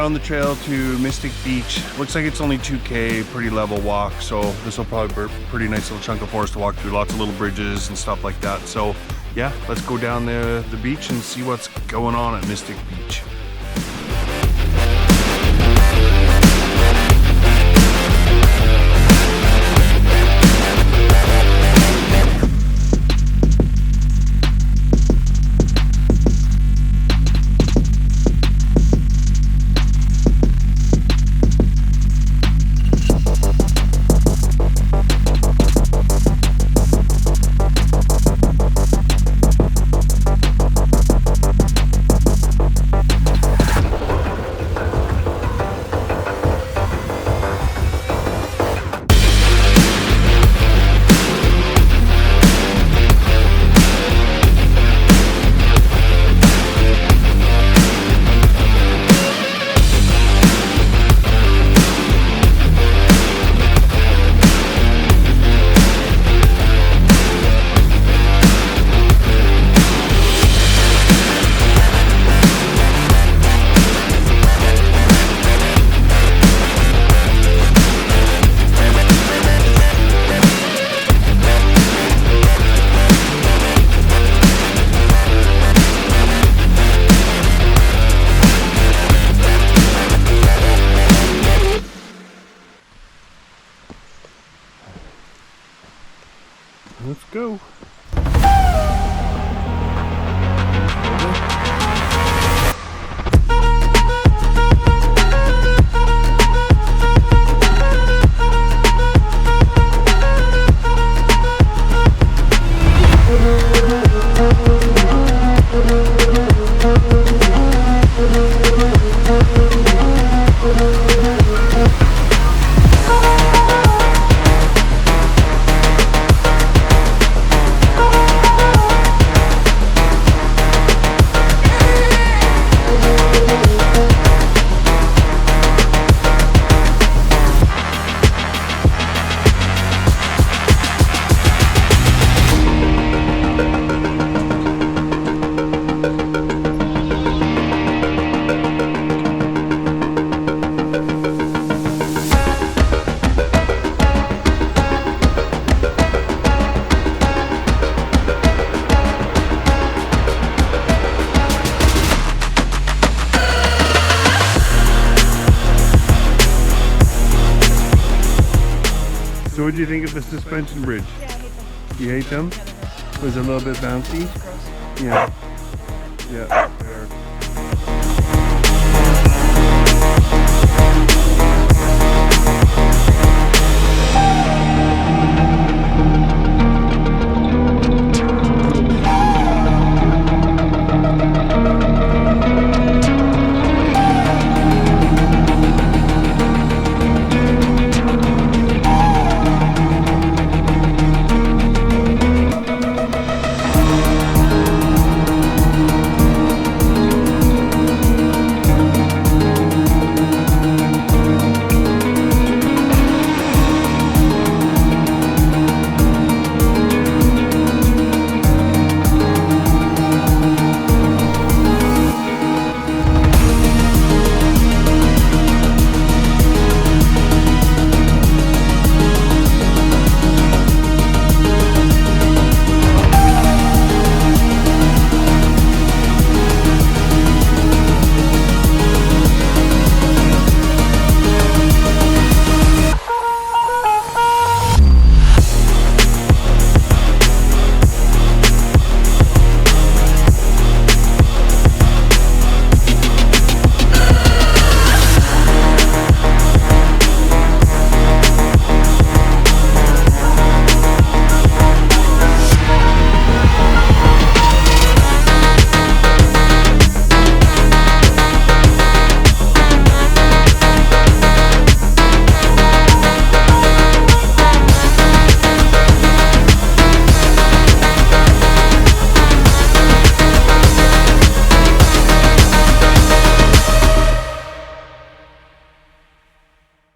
found the trail to Mystic Beach. Looks like it's only 2K, pretty level walk, so this will probably be a pretty nice little chunk of forest to walk through, lots of little bridges and stuff like that. So yeah, let's go down the beach and see what's going on at Mystic Beach. Let's go. So what do you think of the suspension bridge? Yeah, I hate them. You hate them? Was it a little bit bouncy? Gross. Yeah. Yeah. Fair.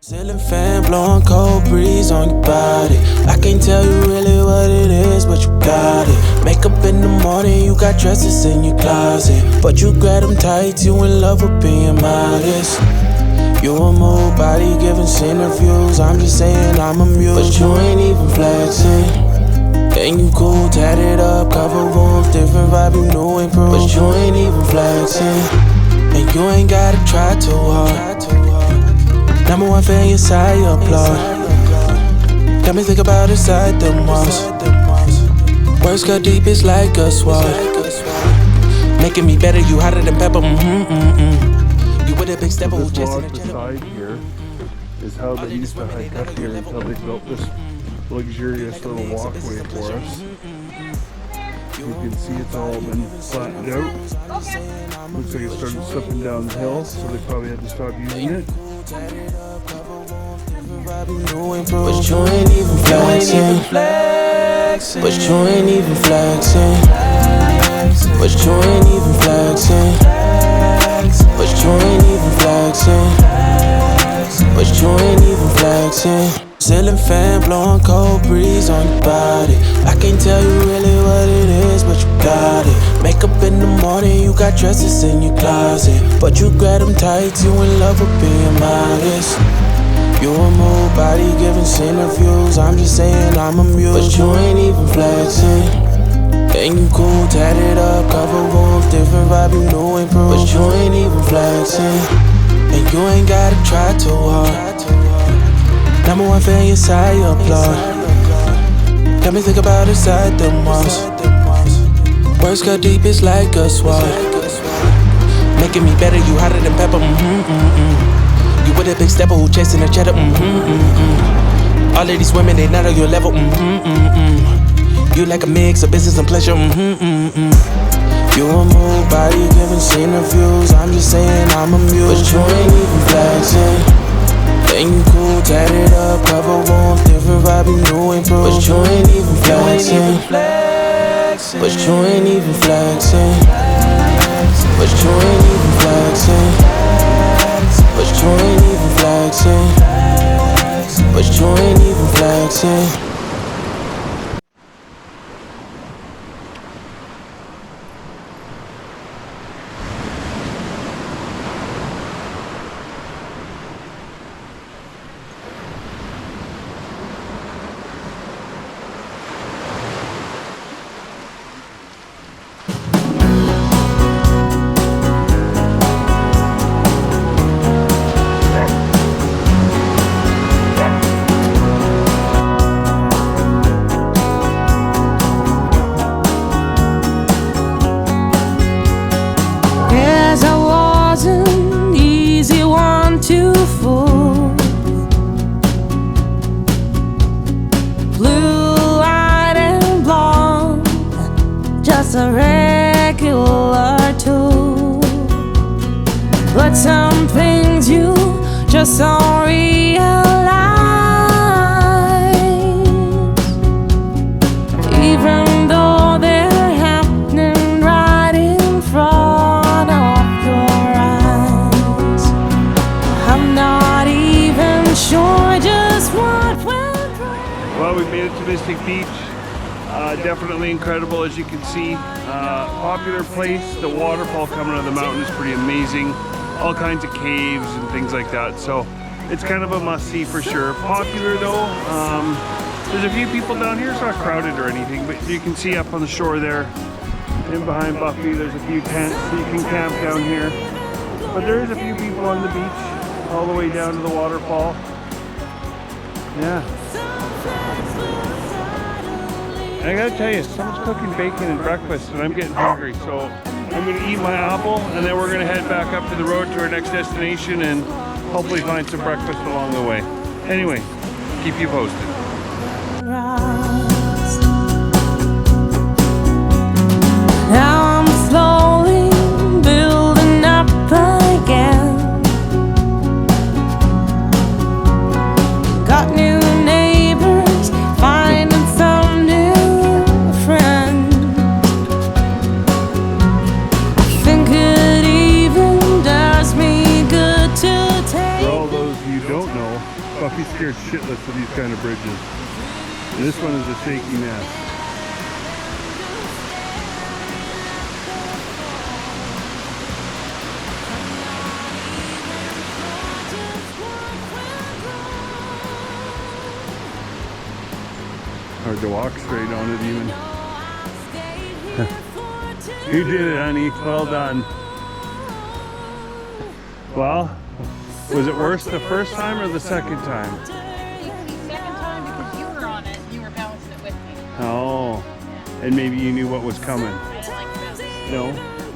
Ceiling fan blowing cold breeze on your body. I can't tell you really what it is, but you got it. Makeup in the morning, you got dresses in your closet, but you grab them tight, you in love with being modest. You a move body giving scenic views. I'm just saying I'm amused, but you ain't even flexing. And you cool, tatted up, cover wounds, different vibe, you new improved, but you ain't even flexing. And you ain't gotta try too hard. Number one fan, your side, your applaud. Got me think about inside the walls. Words got deep, it's like a sword. Making me better, you hotter than pepper. You with a big step, who just in the side here is how they used to hike up here until they built this luxurious little walkway for us. You can see it's all been flattened out. Looks like it started slipping down the hill, so they probably had to stop using it. But you ain't even flexing. But you ain't even flexing. But you ain't even flexing. But you ain't even flexing. But you ain't even flexing. Ceiling fan blowing cold breeze on your body. I can't tell you really what it is, but you got it. Makeup in the morning, you got dresses in your closet, but you grab them tight, you in love with being modest. You a move body giving scenic views. I'm just saying I'm amused, but you ain't even flexing. And you cool, tatted up, cover wounds, different vibe, you new improved, but you ain't even flexing. And you ain't gotta try too hard. Number one fan, your side, your applaud. Got me think about inside the walls. Words got deep, it's like a sword. Making me better, you hotter than pepper. You with a big stepper who chasing a cheddar. All of these women, they not on your level. You like a mix of business and pleasure. You a move body giving scenic views. I'm just saying I'm amused, but you ain't even flexing. And you cool, tatted up, cover wounds, different vibe, you new improved, but you ain't even flexing. But you ain't even flexing. But you ain't even flexing. But you ain't even flexing. But you ain't even flexing. A regular tool, but some things you just don't realize, even though they're happening right in front of your eyes. I'm not even sure just what went wrong. Well, we made it to Mystic Beach. Definitely incredible, as you can see. Popular place. The waterfall coming out of the mountain is pretty amazing. All kinds of caves and things like that. So it's kind of a must-see for sure. Popular though. There's a few people down here. It's not crowded or anything, but you can see up on the shore there, in behind Buffy, there's a few tents, so you can camp down here. But there is a few people on the beach, all the way down to the waterfall. Yeah. I gotta tell you, someone's cooking bacon and breakfast and I'm getting hungry, so I'm gonna eat my apple and then we're gonna head back up to the road to our next destination and hopefully find some breakfast along the way. Anyway, keep you posted. Now I'm slowly building up again. Got new neighbors, finding some new friends. I think it even does me good to take. For all those of you who don't know, Buffy's scared shitless of these kind of bridges. And this one is a shaky mess. Hard to walk straight on it even. You did it, honey. Well done. Well, was it worse the first time or the second time? The second time because you were on it and you were balancing it with me. Oh, and maybe you knew what was coming. I didn't like the bounce. No?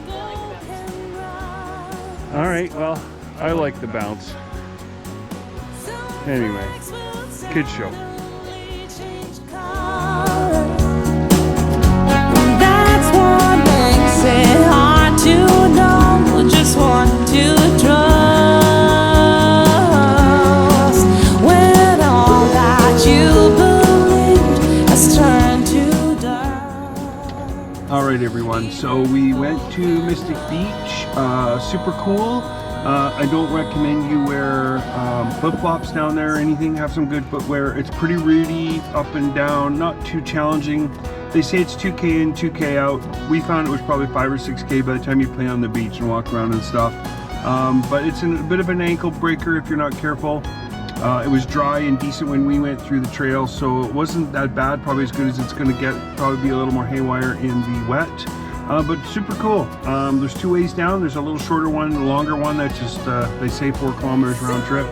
I like the bounce. All right, well, I like the bounce. Anyway, kids show. That's what makes it hard to know just what to trust when all that you believed has turned to dust. All right, everyone. So we went to Mystic Beach. Super cool. I don't recommend you wear flip-flops down there or anything. Have some good footwear. It's pretty rooty, up and down, not too challenging. They say it's 2K in, 2K out. We found it was probably 5 or 6K by the time you play on the beach and walk around and stuff. But it's a bit of an ankle breaker if you're not careful. It was dry and decent when we went through the trail, so it wasn't that bad. Probably as good as it's going to get. Probably be a little more haywire in the wet. But super cool. There's 2 ways down. There's a little shorter one, a longer one that's just, they say 4 kilometers round trip.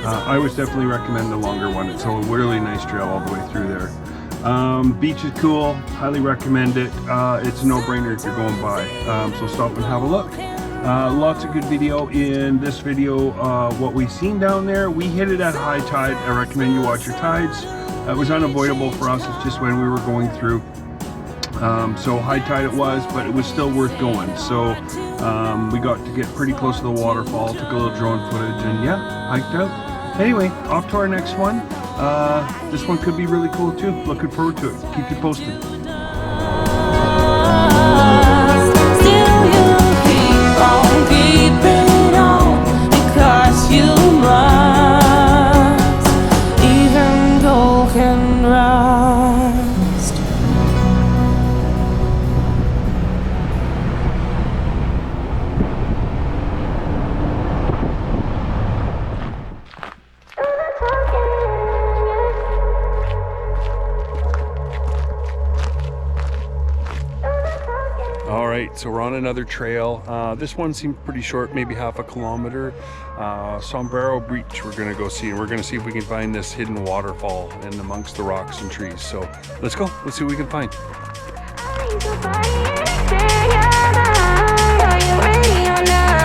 I would definitely recommend the longer one. It's a really nice trail all the way through there. Beach is cool. Highly recommend it. It's a no-brainer if you're going by. So stop and have a look. Lots of good video in this video. What we've seen down there, we hit it at high tide. I recommend you watch your tides. It was unavoidable for us. It's just when we were going through. So high tide it was, but it was still worth going. So we got to get pretty close to the waterfall, took a little drone footage, and yeah, hiked out. Anyway, off to our next one. This one could be really cool too. Looking forward to it. Keep you posted. Still you keep on keeping on because you must. Even gold can rust. All right, so we're on another trail. This one seemed pretty short, maybe half a kilometer. Sombrero Beach we're gonna go see, and we're gonna see if we can find this hidden waterfall in amongst the rocks and trees. So let's go, let's see what we can find. Are you ready or not?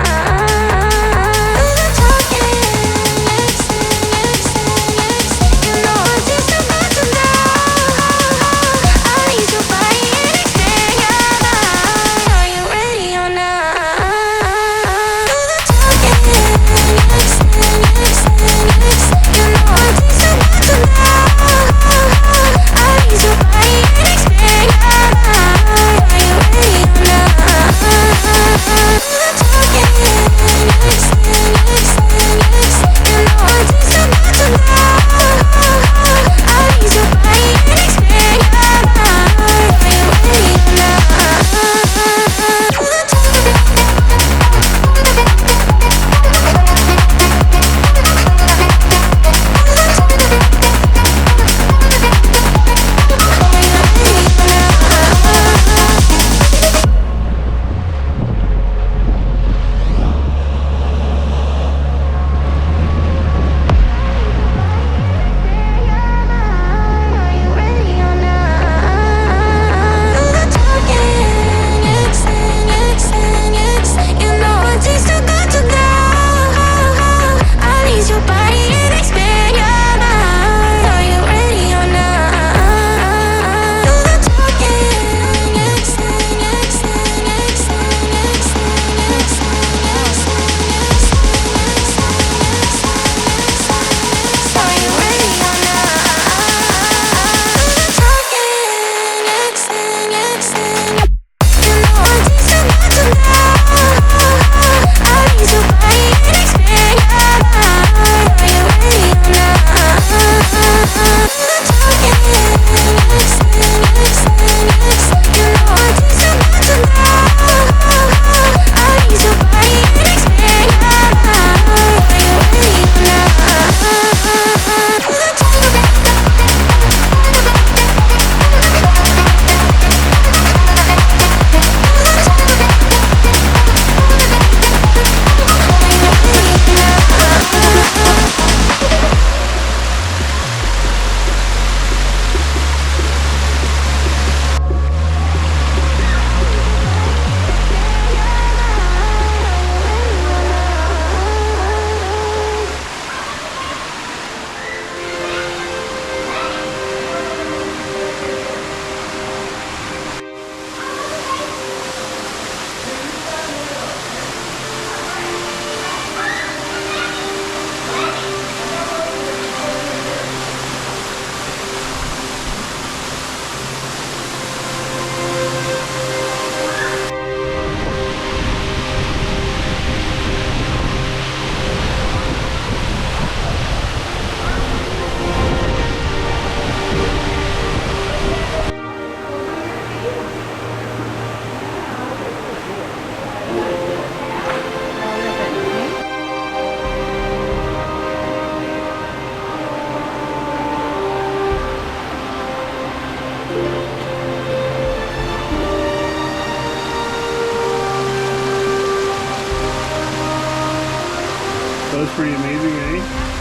Ready?